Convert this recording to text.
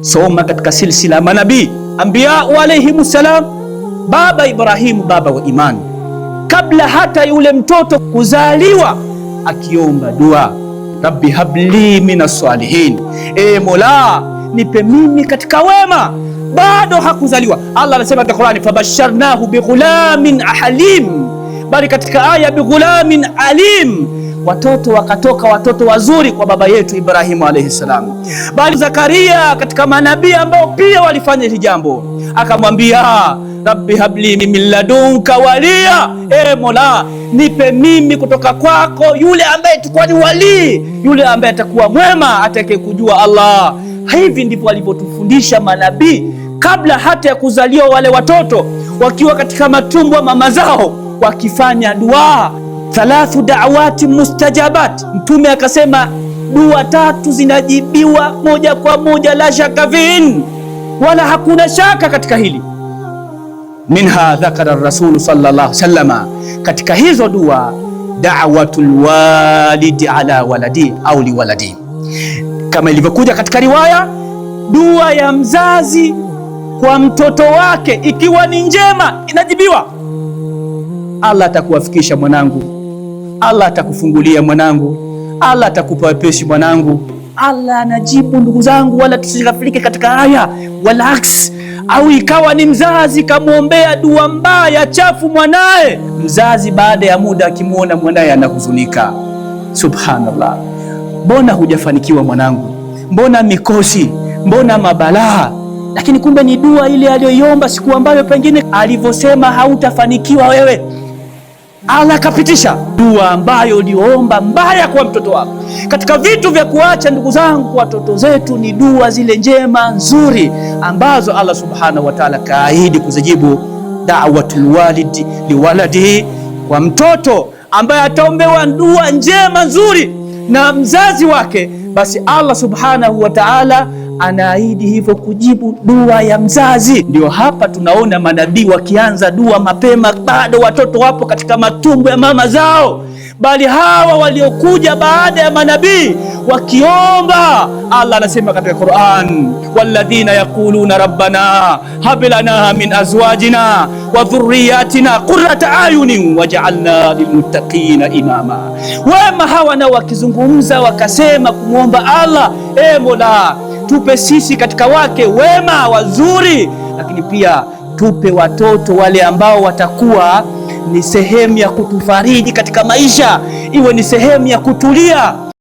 Soma katika silsila manabii anbiya alayhimus salam, baba Ibrahimu, baba wa imani, kabla hata yule mtoto kuzaliwa akiomba dua, rabbi habli minas salihin, Mola nipe mimi katika wema. Bado hakuzaliwa. Allah anasema katika Qur'ani, fabasharnahu bighulamin halim, bali katika aya bighulamin alim, watoto wakatoka watoto wazuri kwa baba yetu Ibrahimu alayhi salam. Bali Zakaria katika manabii ambao pia walifanya hili jambo, akamwambia rabbi habli min ladunka waliya, Mola nipe mimi kutoka kwako yule ambaye atakuwa ni wali, yule ambaye atakuwa mwema, atakaye kujua Allah. Hivi ndivyo walivyotufundisha manabii kabla hata ya kuzaliwa wale watoto, wakiwa katika matumbo mama zao wakifanya dua. 3 da'awati mustajabat, Mtume akasema dua 3 zinajibiwa moja kwa moja, la shaka fin, wala hakuna shaka katika hili. Minha dhakara Rasul sallallahu alaihi wasallam, katika hizo dua da'watul walidi ala waladi au liwaladi, kama ilivyokuja katika riwaya, dua ya mzazi kwa mtoto wake ikiwa ni njema inajibiwa. Allah atakuwafikisha mwanangu, Allah atakufungulia mwanangu, Allah atakupa wepesi mwanangu. Allah anajibu ndugu zangu, wala tusighafilike katika haya. Wala aks, au ikawa ni mzazi kamwombea dua mbaya chafu mwanae, mzazi baada ya muda akimwona mwanae anahuzunika, subhanallah, mbona hujafanikiwa mwanangu, mbona mikosi, mbona mabalaa? Lakini kumbe ni dua ile aliyoiomba siku ambayo pengine alivyosema hautafanikiwa wewe, Allah kapitisha dua ambayo uliomba mbaya kwa mtoto wako. Katika vitu vya kuacha ndugu zangu watoto zetu ni dua zile njema nzuri ambazo Allah subhanahu wa ta'ala kaahidi kuzijibu. Da'watul walidi liwaladihi, kwa mtoto ambaye ataombewa dua njema nzuri na mzazi wake, basi Allah subhanahu wa ta'ala anaahidi hivyo kujibu dua ya mzazi. Ndio hapa tunaona manabii wakianza dua mapema, bado watoto wapo katika matumbo ya mama zao, bali hawa waliokuja baada ya manabii wakiomba. Allah anasema katika Qur'an, walladhina yaquluna rabbana hab lana min azwajina wa dhurriyyatina qurrata ayunin waj'alna lilmuttaqina imama. Wema hawa nao wakizungumza wakasema kumwomba Allah, Mola tupe sisi katika wake wema wazuri, lakini pia tupe watoto wale ambao watakuwa ni sehemu ya kutufariji katika maisha, iwe ni sehemu ya kutulia.